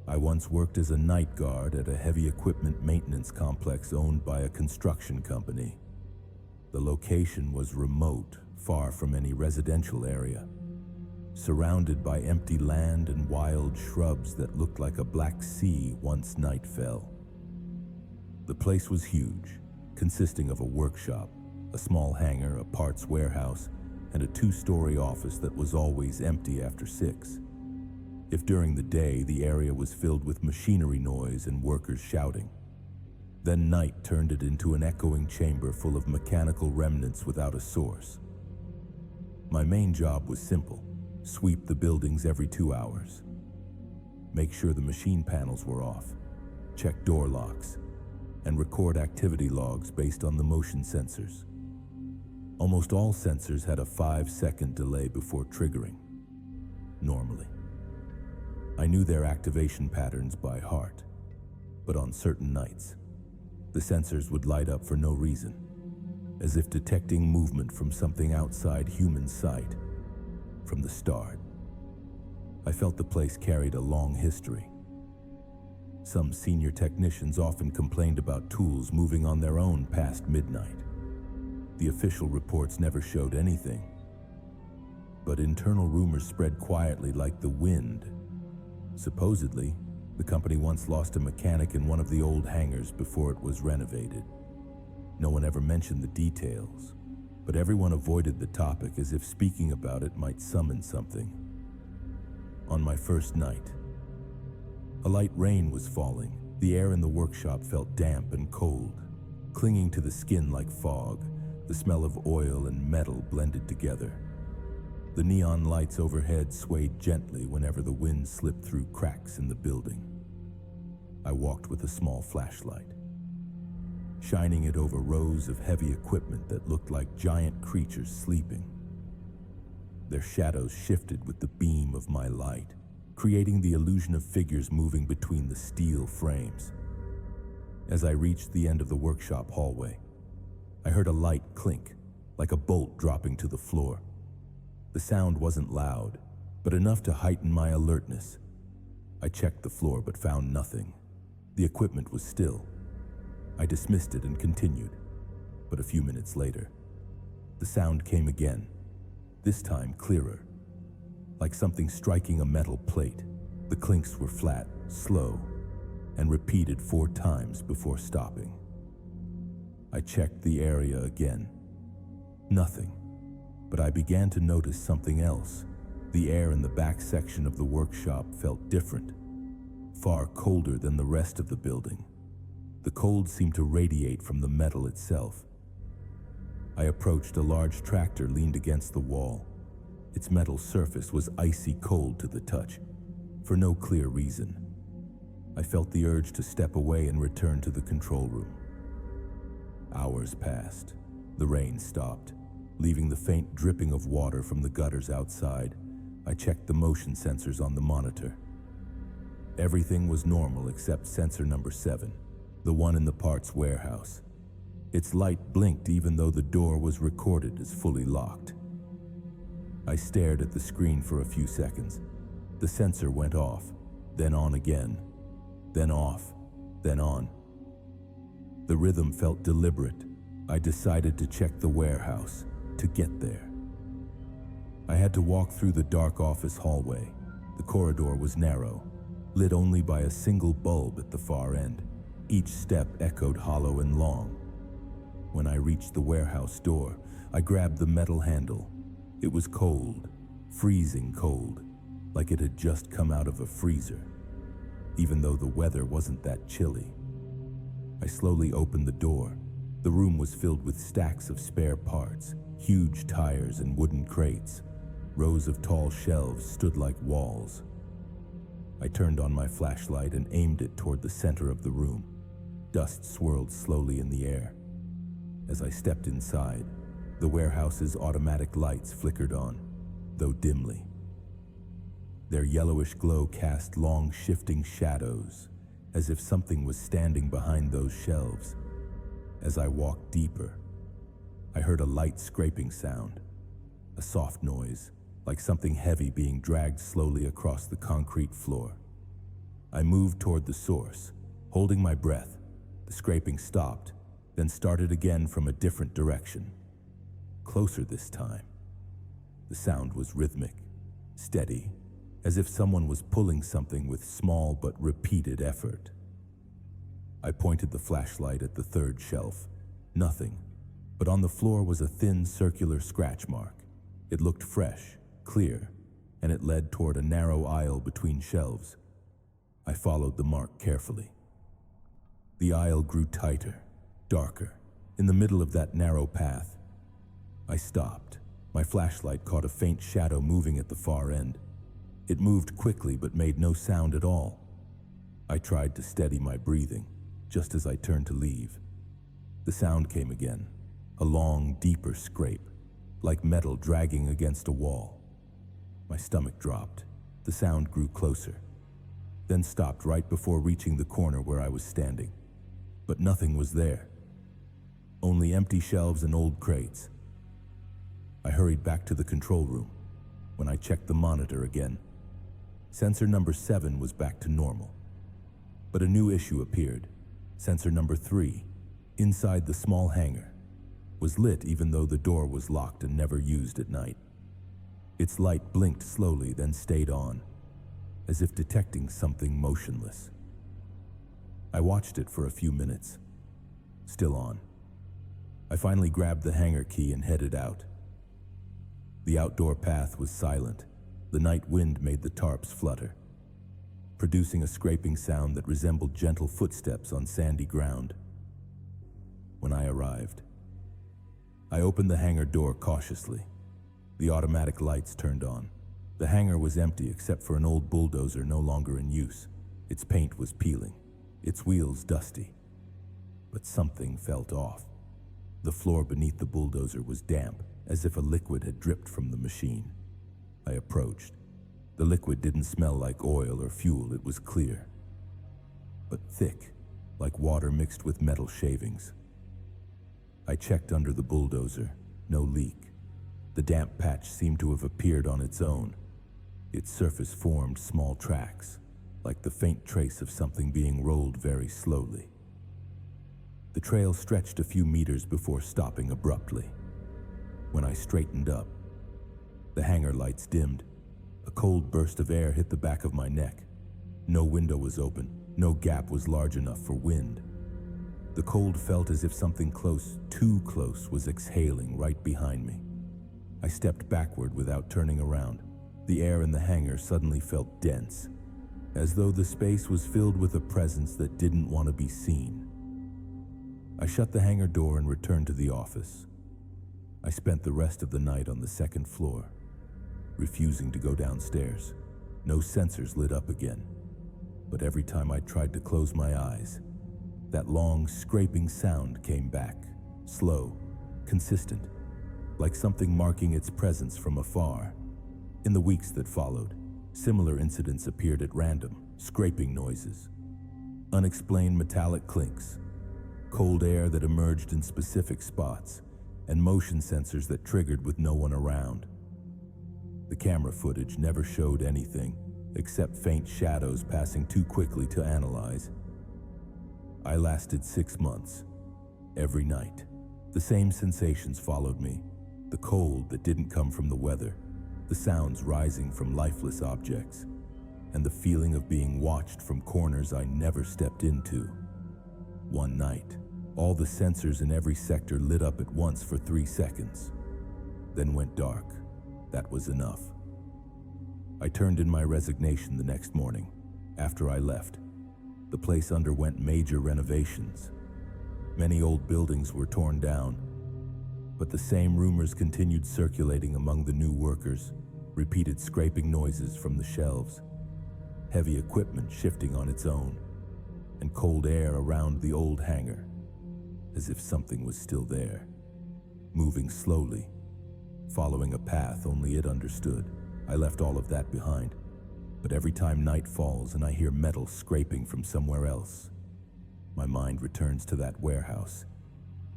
I once worked as a night guard at a heavy equipment maintenance complex owned by a construction company. The location was remote, far from any residential area, surrounded by empty land and wild shrubs that looked like a black sea once night fell. The place was huge, consisting of a workshop, a small hangar, a parts warehouse, and a two-story office that was always empty after 6. If during the day the area was filled with machinery noise and workers shouting, then night turned it into an echoing chamber full of mechanical remnants without a source. My main job was simple: sweep the buildings every 2 hours, make sure the machine panels were off, check door locks, and record activity logs based on the motion sensors. Almost all sensors had a 5-second delay before triggering, normally. I knew their activation patterns by heart, but on certain nights, the sensors would light up for no reason, as if detecting movement from something outside human sight. From the start, I felt the place carried a long history. Some senior technicians often complained about tools moving on their own past midnight. The official reports never showed anything, but internal rumors spread quietly like the wind. Supposedly, the company once lost a mechanic in one of the old hangars before it was renovated. No one ever mentioned the details, but everyone avoided the topic as if speaking about it might summon something. On my first night, a light rain was falling. The air in the workshop felt damp and cold, clinging to the skin like fog. The smell of oil and metal blended together. The neon lights overhead swayed gently whenever the wind slipped through cracks in the building. I walked with a small flashlight, shining it over rows of heavy equipment that looked like giant creatures sleeping. Their shadows shifted with the beam of my light, creating the illusion of figures moving between the steel frames. As I reached the end of the workshop hallway, I heard a light clink, like a bolt dropping to the floor. The sound wasn't loud, but enough to heighten my alertness. I checked the floor but found nothing. The equipment was still. I dismissed it and continued, but a few minutes later, the sound came again, this time clearer, like something striking a metal plate. The clinks were flat, slow, and repeated 4 times before stopping. I checked the area again. Nothing. But I began to notice something else. The air in the back section of the workshop felt different, far colder than the rest of the building. The cold seemed to radiate from the metal itself. I approached a large tractor leaned against the wall. Its metal surface was icy cold to the touch, for no clear reason. I felt the urge to step away and return to the control room. Hours passed. The rain stopped, leaving the faint dripping of water from the gutters outside. I checked the motion sensors on the monitor. Everything was normal except sensor number 7, the one in the parts warehouse. Its light blinked even though the door was recorded as fully locked. I stared at the screen for a few seconds. The sensor went off, then on again, then off, then on. The rhythm felt deliberate. I decided to check the warehouse, to get there. I had to walk through the dark office hallway. The corridor was narrow, lit only by a single bulb at the far end. Each step echoed hollow and long. When I reached the warehouse door, I grabbed the metal handle. It was cold, freezing cold, like it had just come out of a freezer, even though the weather wasn't that chilly. I slowly opened the door. The room was filled with stacks of spare parts, huge tires and wooden crates. Rows of tall shelves stood like walls. I turned on my flashlight and aimed it toward the center of the room. Dust swirled slowly in the air. As I stepped inside, the warehouse's automatic lights flickered on, though dimly. Their yellowish glow cast long, shifting shadows, as if something was standing behind those shelves. As I walked deeper, I heard a light scraping sound, a soft noise, like something heavy being dragged slowly across the concrete floor. I moved toward the source, holding my breath. The scraping stopped, then started again from a different direction. Closer this time. The sound was rhythmic, steady, as if someone was pulling something with small but repeated effort. I pointed the flashlight at the third shelf. Nothing, but on the floor was a thin circular scratch mark. It looked fresh, clear, and it led toward a narrow aisle between shelves. I followed the mark carefully. The aisle grew tighter, darker, in the middle of that narrow path. I stopped. My flashlight caught a faint shadow moving at the far end. It moved quickly but made no sound at all. I tried to steady my breathing, just as I turned to leave. The sound came again, a long, deeper scrape, like metal dragging against a wall. My stomach dropped. The sound grew closer, then stopped right before reaching the corner where I was standing. But nothing was there. Only empty shelves and old crates. I hurried back to the control room. When I checked the monitor again, sensor number 7 was back to normal. But a new issue appeared. Sensor number 3, inside the small hangar, was lit even though the door was locked and never used at night. Its light blinked slowly, then stayed on, as if detecting something motionless. I watched it for a few minutes, still on. I finally grabbed the hangar key and headed out. The outdoor path was silent. The night wind made the tarps flutter, producing a scraping sound that resembled gentle footsteps on sandy ground. When I arrived, I opened the hangar door cautiously. The automatic lights turned on. The hangar was empty except for an old bulldozer no longer in use. Its paint was peeling, its wheels dusty. But something felt off. The floor beneath the bulldozer was damp, as if a liquid had dripped from the machine. I approached. The liquid didn't smell like oil or fuel. It was clear, but thick, like water mixed with metal shavings. I checked under the bulldozer. No leak. The damp patch seemed to have appeared on its own. Its surface formed small tracks, like the faint trace of something being rolled very slowly. The trail stretched a few meters before stopping abruptly. When I straightened up, the hangar lights dimmed. A cold burst of air hit the back of my neck. No window was open. No gap was large enough for wind. The cold felt as if something close, too close, was exhaling right behind me. I stepped backward without turning around. The air in the hangar suddenly felt dense, as though the space was filled with a presence that didn't want to be seen. I shut the hangar door and returned to the office. I spent the rest of the night on the second floor, refusing to go downstairs. No sensors lit up again, but every time I tried to close my eyes, that long, scraping sound came back, slow, consistent, like something marking its presence from afar. In the weeks that followed, similar incidents appeared at random, scraping noises, unexplained metallic clinks, cold air that emerged in specific spots, and motion sensors that triggered with no one around. The camera footage never showed anything, except faint shadows passing too quickly to analyze. I lasted 6 months. Every night, the same sensations followed me. The cold that didn't come from the weather, the sounds rising from lifeless objects, and the feeling of being watched from corners I never stepped into. One night, all the sensors in every sector lit up at once for 3 seconds, then went dark. That was enough. I turned in my resignation the next morning. After I left, the place underwent major renovations. Many old buildings were torn down, but the same rumors continued circulating among the new workers, repeated scraping noises from the shelves, heavy equipment shifting on its own, and cold air around the old hangar, as if something was still there, moving slowly, following a path only it understood. I left all of that behind, but every time night falls and I hear metal scraping from somewhere else, my mind returns to that warehouse,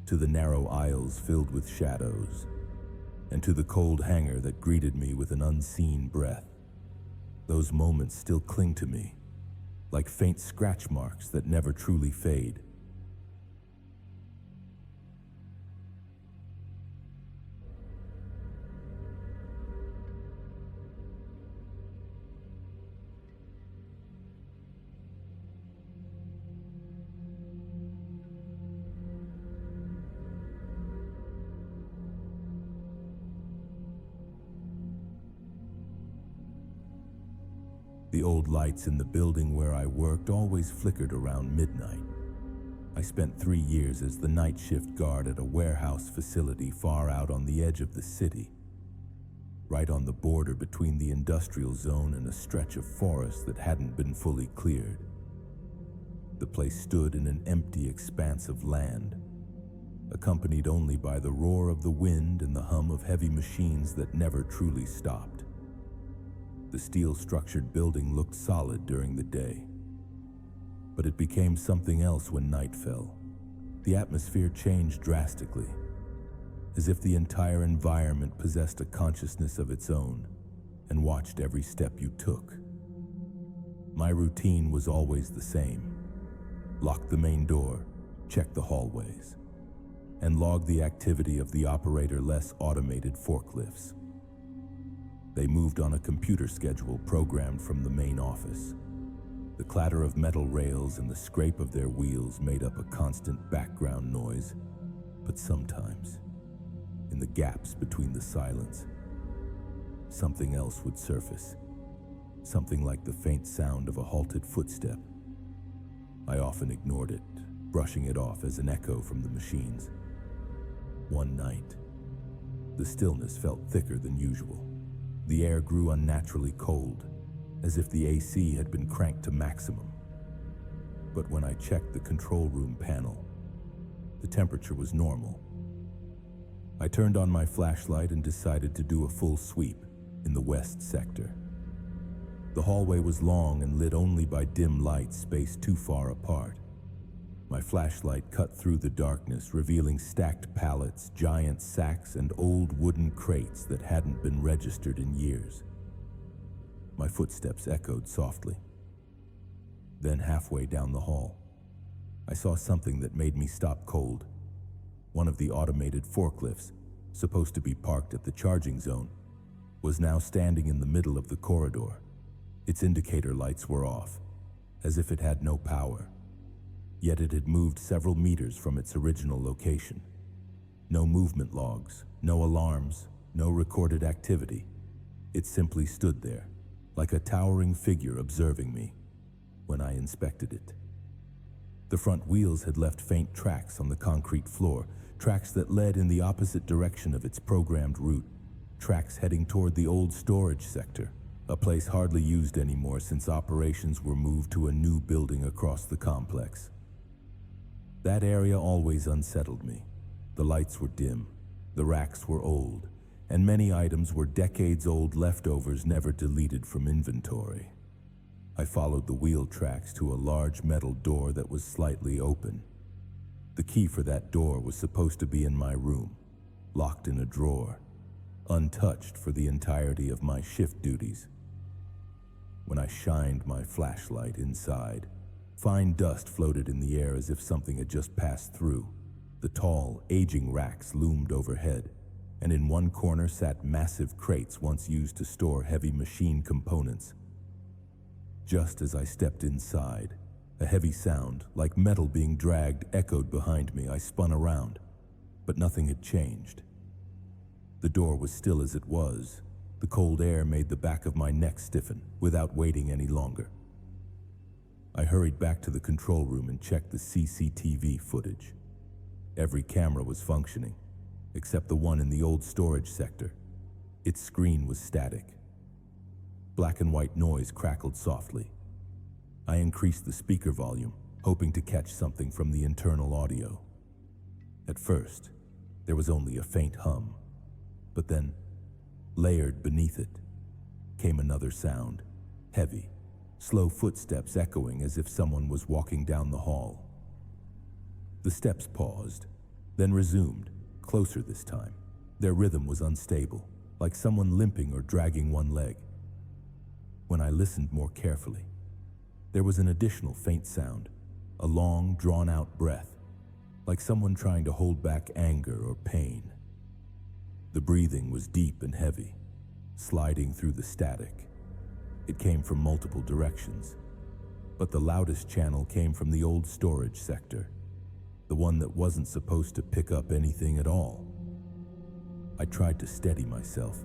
to the narrow aisles filled with shadows, and to the cold hangar that greeted me with an unseen breath. Those moments still cling to me, like faint scratch marks that never truly fade. The old lights in the building where I worked always flickered around midnight. I spent 3 years as the night shift guard at a warehouse facility far out on the edge of the city, right on the border between the industrial zone and a stretch of forest that hadn't been fully cleared. The place stood in an empty expanse of land, accompanied only by the roar of the wind and the hum of heavy machines that never truly stopped. The steel-structured building looked solid during the day, but it became something else when night fell. The atmosphere changed drastically, as if the entire environment possessed a consciousness of its own and watched every step you took. My routine was always the same: lock the main door, check the hallways, and log the activity of the operator-less automated forklifts. They moved on a computer schedule programmed from the main office. The clatter of metal rails and the scrape of their wheels made up a constant background noise, but sometimes, in the gaps between the silence, something else would surface, something like the faint sound of a halted footstep. I often ignored it, brushing it off as an echo from the machines. One night, the stillness felt thicker than usual. The air grew unnaturally cold, as if the AC had been cranked to maximum. But when I checked the control room panel, the temperature was normal. I turned on my flashlight and decided to do a full sweep in the west sector. The hallway was long and lit only by dim lights spaced too far apart. My flashlight cut through the darkness, revealing stacked pallets, giant sacks, and old wooden crates that hadn't been registered in years. My footsteps echoed softly. Then halfway down the hall, I saw something that made me stop cold. One of the automated forklifts, supposed to be parked at the charging zone, was now standing in the middle of the corridor. Its indicator lights were off, as if it had no power. Yet it had moved several meters from its original location. No movement logs, no alarms, no recorded activity. It simply stood there, like a towering figure observing me, when I inspected it. The front wheels had left faint tracks on the concrete floor, tracks that led in the opposite direction of its programmed route, tracks heading toward the old storage sector, a place hardly used anymore since operations were moved to a new building across the complex. That area always unsettled me. The lights were dim, the racks were old, and many items were decades-old leftovers never deleted from inventory. I followed the wheel tracks to a large metal door that was slightly open. The key for that door was supposed to be in my room, locked in a drawer, untouched for the entirety of my shift duties. When I shined my flashlight inside, fine dust floated in the air as if something had just passed through. The tall, aging racks loomed overhead, and in one corner sat massive crates once used to store heavy machine components. Just as I stepped inside, a heavy sound, like metal being dragged, echoed behind me. I spun around, but nothing had changed. The door was still as it was. The cold air made the back of my neck stiffen without waiting any longer. I hurried back to the control room and checked the CCTV footage. Every camera was functioning, except the one in the old storage sector. Its screen was static. Black and white noise crackled softly. I increased the speaker volume, hoping to catch something from the internal audio. At first, there was only a faint hum, but then, layered beneath it, came another sound, heavy, slow footsteps echoing as if someone was walking down the hall. The steps paused, then resumed, closer this time. Their rhythm was unstable, like someone limping or dragging one leg. When I listened more carefully, There was an additional faint sound, a long, drawn-out breath, like someone trying to hold back anger or pain. The breathing was deep and heavy, sliding through the static. It came from multiple directions, but the loudest channel came from the old storage sector, the one that wasn't supposed to pick up anything at all. I tried to steady myself.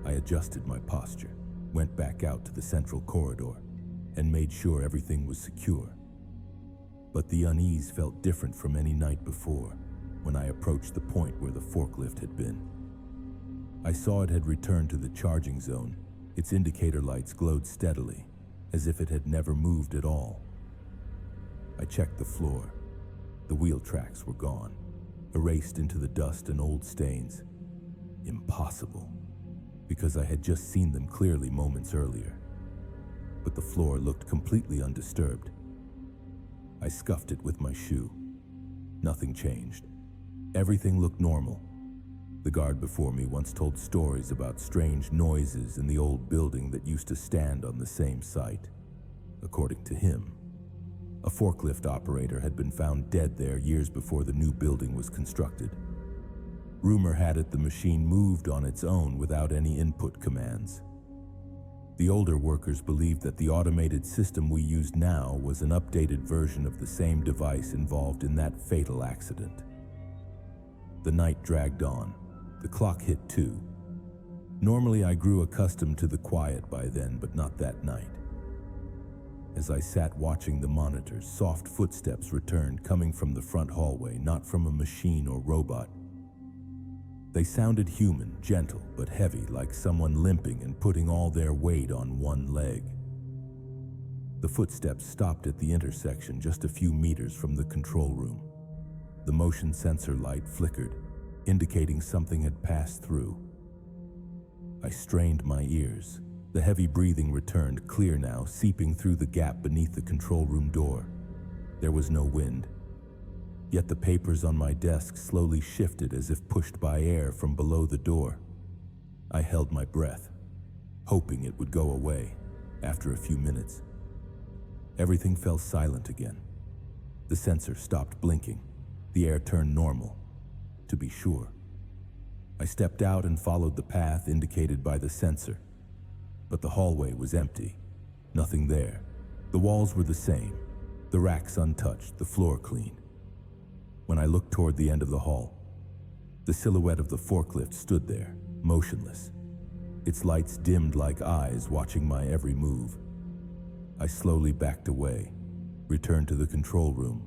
I adjusted my posture, went back out to the central corridor, and made sure everything was secure. But the unease felt different from any night before when I approached the point where the forklift had been. I saw it had returned to the charging zone. Its indicator lights glowed steadily, as if it had never moved at all. I checked the floor. The wheel tracks were gone, erased into the dust and old stains. Impossible, because I had just seen them clearly moments earlier. But the floor looked completely undisturbed. I scuffed it with my shoe. Nothing changed. Everything looked normal. The guard before me once told stories about strange noises in the old building that used to stand on the same site. According to him, a forklift operator had been found dead there years before the new building was constructed. Rumor had it the machine moved on its own without any input commands. The older workers believed that the automated system we use now was an updated version of the same device involved in that fatal accident. The night dragged on. The clock hit 2. Normally I grew accustomed to the quiet by then, but not that night. As I sat watching the monitors, soft footsteps returned, coming from the front hallway, not from a machine or robot. They sounded human, gentle, but heavy, like someone limping and putting all their weight on one leg. The footsteps stopped at the intersection just a few meters from the control room. The motion sensor light flickered, indicating something had passed through. I strained my ears. The heavy breathing returned, clear now, seeping through the gap beneath the control room door. There was no wind. Yet the papers on my desk slowly shifted as if pushed by air from below the door. I held my breath, hoping it would go away. After a few minutes, everything fell silent again. The sensor stopped blinking. The air turned normal, to be sure. I stepped out and followed the path indicated by the sensor. But the hallway was empty. Nothing there. The walls were the same, the racks untouched, the floor clean. When I looked toward the end of the hall, the silhouette of the forklift stood there, motionless. Its lights dimmed like eyes watching my every move. I slowly backed away, returned to the control room,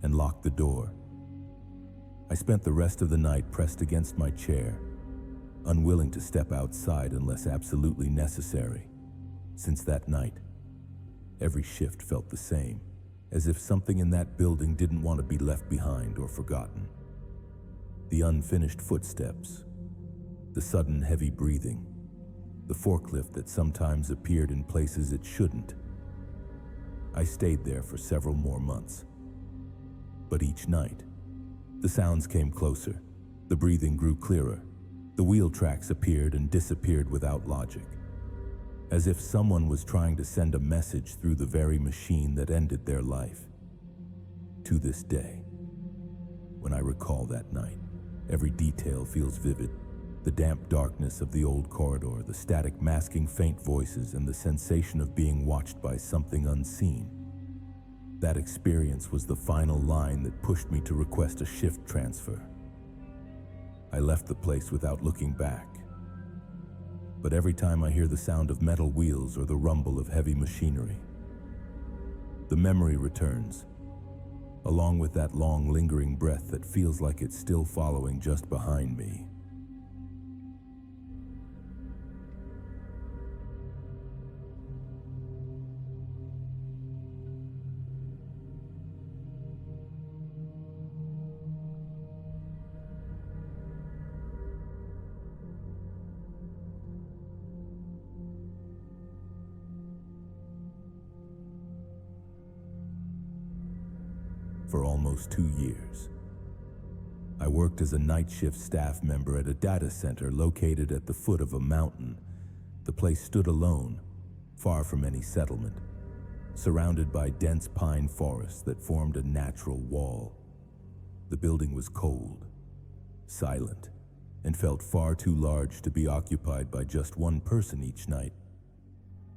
and locked the door. I spent the rest of the night pressed against my chair, unwilling to step outside unless absolutely necessary. Since that night, every shift felt the same, as if something in that building didn't want to be left behind or forgotten. The unfinished footsteps, the sudden heavy breathing, the forklift that sometimes appeared in places it shouldn't. I stayed there for several more months. But each night, the sounds came closer, the breathing grew clearer, the wheel tracks appeared and disappeared without logic, as if someone was trying to send a message through the very machine that ended their life. To this day, when I recall that night, every detail feels vivid. The damp darkness of the old corridor, the static masking faint voices, and the sensation of being watched by something unseen. That experience was the final line that pushed me to request a shift transfer. I left the place without looking back. But every time I hear the sound of metal wheels or the rumble of heavy machinery, the memory returns, along with that long lingering breath that feels like it's still following just behind me. For almost 2 years, I worked as a night shift staff member at a data center located at the foot of a mountain. The place stood alone, far from any settlement. surrounded by dense pine forests that formed a natural wall. The building was cold, silent, and felt far too large to be occupied by just one person each night.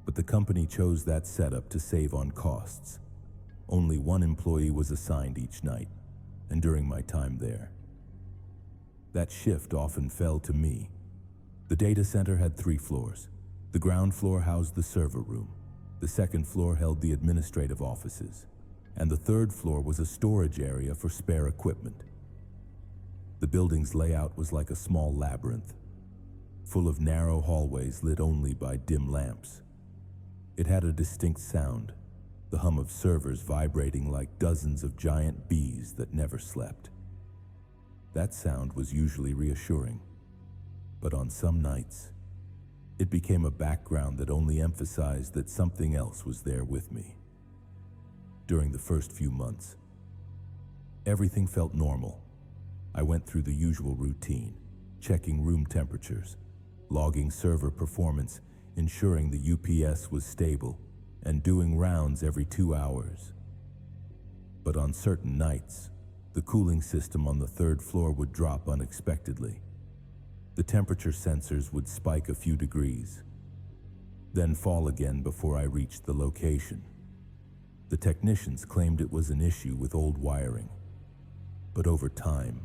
But the company chose that setup to save on costs. Only one employee was assigned each night, and during my time there. That shift often fell to me. The data center had 3 floors. The ground floor housed the server room. The second floor held the administrative offices, and the third floor was a storage area for spare equipment. The building's layout was like a small labyrinth, full of narrow hallways lit only by dim lamps. It had a distinct sound, the hum of servers vibrating like dozens of giant bees that never slept. That sound was usually reassuring, but on some nights, it became a background that only emphasized that something else was there with me. During the first few months, everything felt normal. I went through the usual routine, checking room temperatures, logging server performance, ensuring the UPS was stable, and doing rounds every 2 hours. But on certain nights, the cooling system on the third floor would drop unexpectedly. The temperature sensors would spike a few degrees, then fall again before I reached the location. The technicians claimed it was an issue with old wiring, but over time,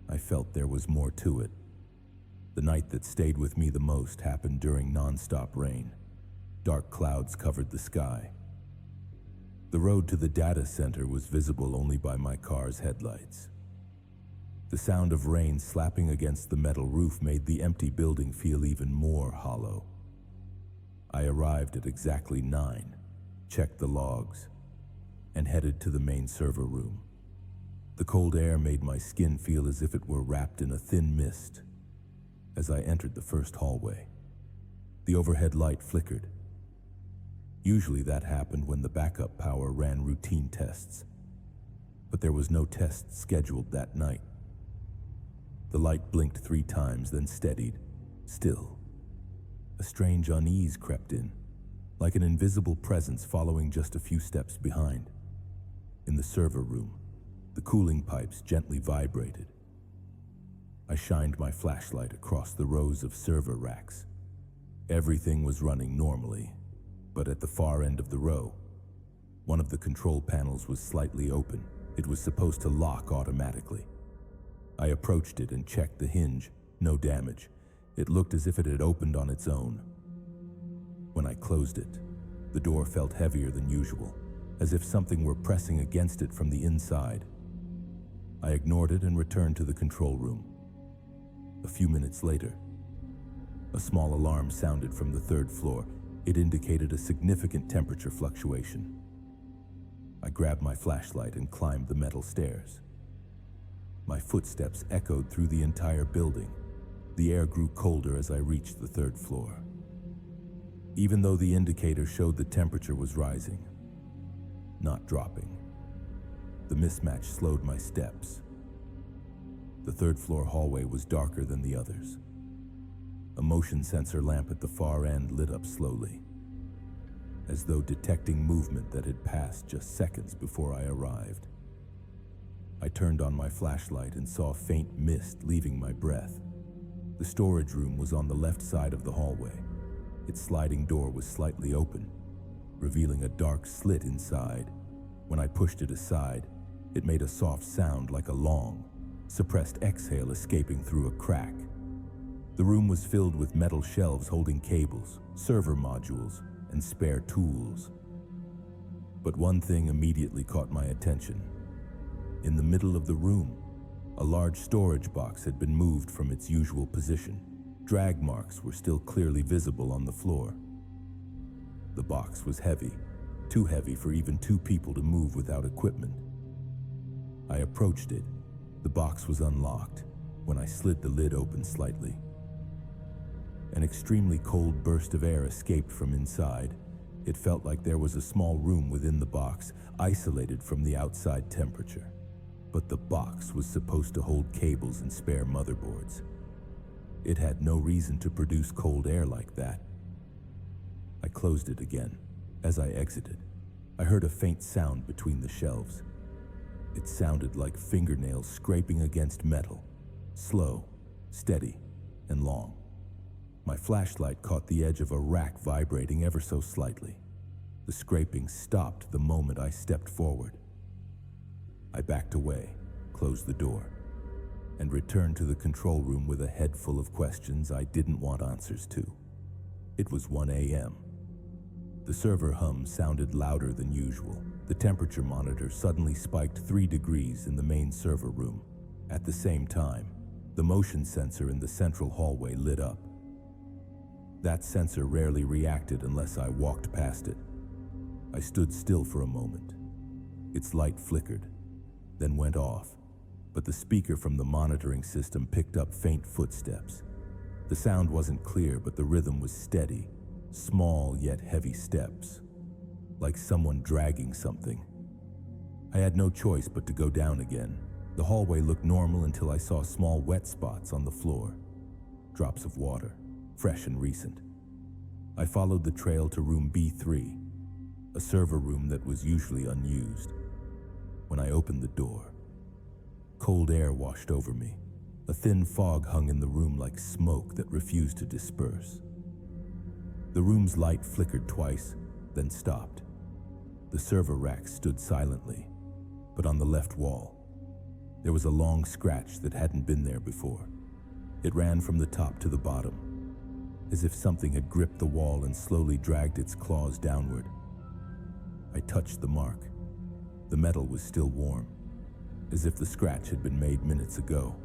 I felt there was more to it. The night that stayed with me the most happened during non-stop rain. Dark clouds covered the sky. The road to the data center was visible only by my car's headlights. The sound of rain slapping against the metal roof made the empty building feel even more hollow. I arrived at exactly 9, checked the logs, and headed to the main server room. The cold air made my skin feel as if it were wrapped in a thin mist. As I entered the first hallway, the overhead light flickered. Usually that happened when the backup power ran routine tests, but there was no test scheduled that night. The light blinked 3 times, then steadied. Still, a strange unease crept in, like an invisible presence following just a few steps behind. In the server room, the cooling pipes gently vibrated. I shined my flashlight across the rows of server racks. Everything was running normally, but at the far end of the row, one of the control panels was slightly open. It was supposed to lock automatically. I approached it and checked the hinge. No damage. It looked as if it had opened on its own. When I closed it, the door felt heavier than usual, as if something were pressing against it from the inside. I ignored it and returned to the control room. A few minutes later, a small alarm sounded from the third floor. It indicated a significant temperature fluctuation. I grabbed my flashlight and climbed the metal stairs. My footsteps echoed through the entire building. The air grew colder as I reached the third floor. Even though the indicator showed the temperature was rising, not dropping. The mismatch slowed my steps. The third floor hallway was darker than the others. A motion sensor lamp at the far end lit up slowly, as though detecting movement that had passed just seconds before I arrived. I turned on my flashlight and saw faint mist leaving my breath. The storage room was on the left side of the hallway. Its sliding door was slightly open, revealing a dark slit inside. When I pushed it aside, it made a soft sound like a long, suppressed exhale escaping through a crack. The room was filled with metal shelves holding cables, server modules, and spare tools. But one thing immediately caught my attention. In the middle of the room, a large storage box had been moved from its usual position. Drag marks were still clearly visible on the floor. The box was heavy, too heavy for even 2 people to move without equipment. I approached it. The box was unlocked when I slid the lid open slightly. An extremely cold burst of air escaped from inside. It felt like there was a small room within the box, isolated from the outside temperature. But the box was supposed to hold cables and spare motherboards. It had no reason to produce cold air like that. I closed it again, As I exited, I heard a faint sound between the shelves. It sounded like fingernails scraping against metal, slow, steady, and long. My flashlight caught the edge of a rack vibrating ever so slightly. The scraping stopped the moment I stepped forward. I backed away, closed the door, and returned to the control room with a head full of questions I didn't want answers to. It was 1 a.m. The server hum sounded louder than usual. The temperature monitor suddenly spiked 3 degrees in the main server room. At the same time, the motion sensor in the central hallway lit up. That sensor rarely reacted unless I walked past it. I stood still for a moment. Its light flickered, then went off, but the speaker from the monitoring system picked up faint footsteps. The sound wasn't clear, but the rhythm was steady, small yet heavy steps, like someone dragging something. I had no choice but to go down again. The hallway looked normal until I saw small wet spots on the floor, drops of water, fresh and recent. I followed the trail to room B3, a server room that was usually unused. When I opened the door, cold air washed over me. A thin fog hung in the room like smoke that refused to disperse. The room's light flickered twice, then stopped. The server rack stood silently, but on the left wall, there was a long scratch that hadn't been there before. It ran from the top to the bottom, as if something had gripped the wall and slowly dragged its claws downward. I touched the mark. The metal was still warm, as if the scratch had been made minutes ago.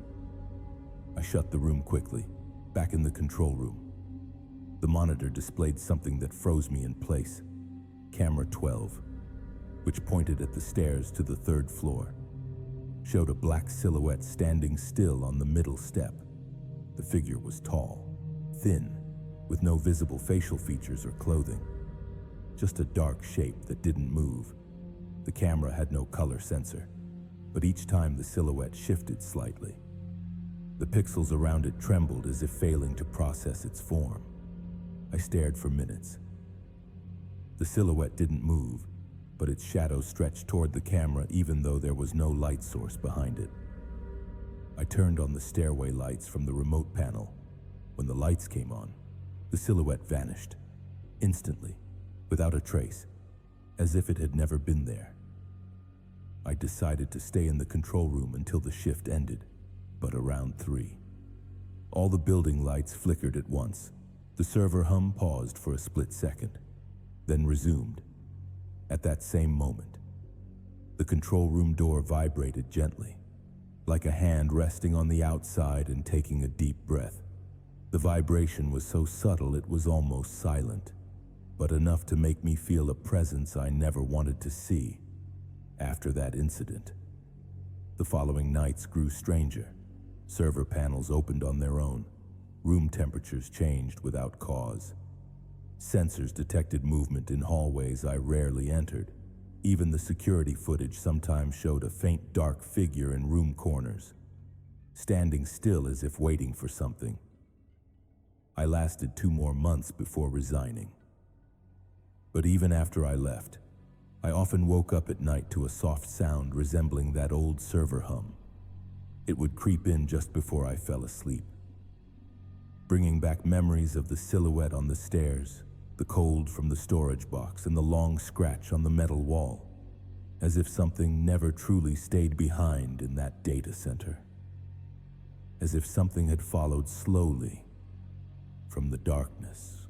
I shut the room quickly, back in the control room. The monitor displayed something that froze me in place. Camera 12, which pointed at the stairs to the 3rd floor, showed a black silhouette standing still on the middle step. The figure was tall, thin, with no visible facial features or clothing. Just a dark shape that didn't move. The camera had no color sensor, but each time the silhouette shifted slightly. The pixels around it trembled as if failing to process its form. I stared for minutes. The silhouette didn't move, but its shadow stretched toward the camera even though there was no light source behind it. I turned on the stairway lights from the remote panel. When the lights came on, the silhouette vanished, instantly, without a trace, as if it had never been there. I decided to stay in the control room until the shift ended, but around 3. All the building lights flickered at once. The server hum paused for a split second, then resumed. At that same moment, the control room door vibrated gently, like a hand resting on the outside and taking a deep breath. The vibration was so subtle it was almost silent, but enough to make me feel a presence I never wanted to see. After that incident, the following nights grew stranger. Server panels opened on their own. Room temperatures changed without cause. Sensors detected movement in hallways I rarely entered. Even the security footage sometimes showed a faint dark figure in room corners, standing still as if waiting for something. I lasted 2 more months before resigning. But even after I left, I often woke up at night to a soft sound resembling that old server hum. It would creep in just before I fell asleep, bringing back memories of the silhouette on the stairs, the cold from the storage box, and the long scratch on the metal wall, as if something never truly stayed behind in that data center. As if something had followed slowly from the darkness.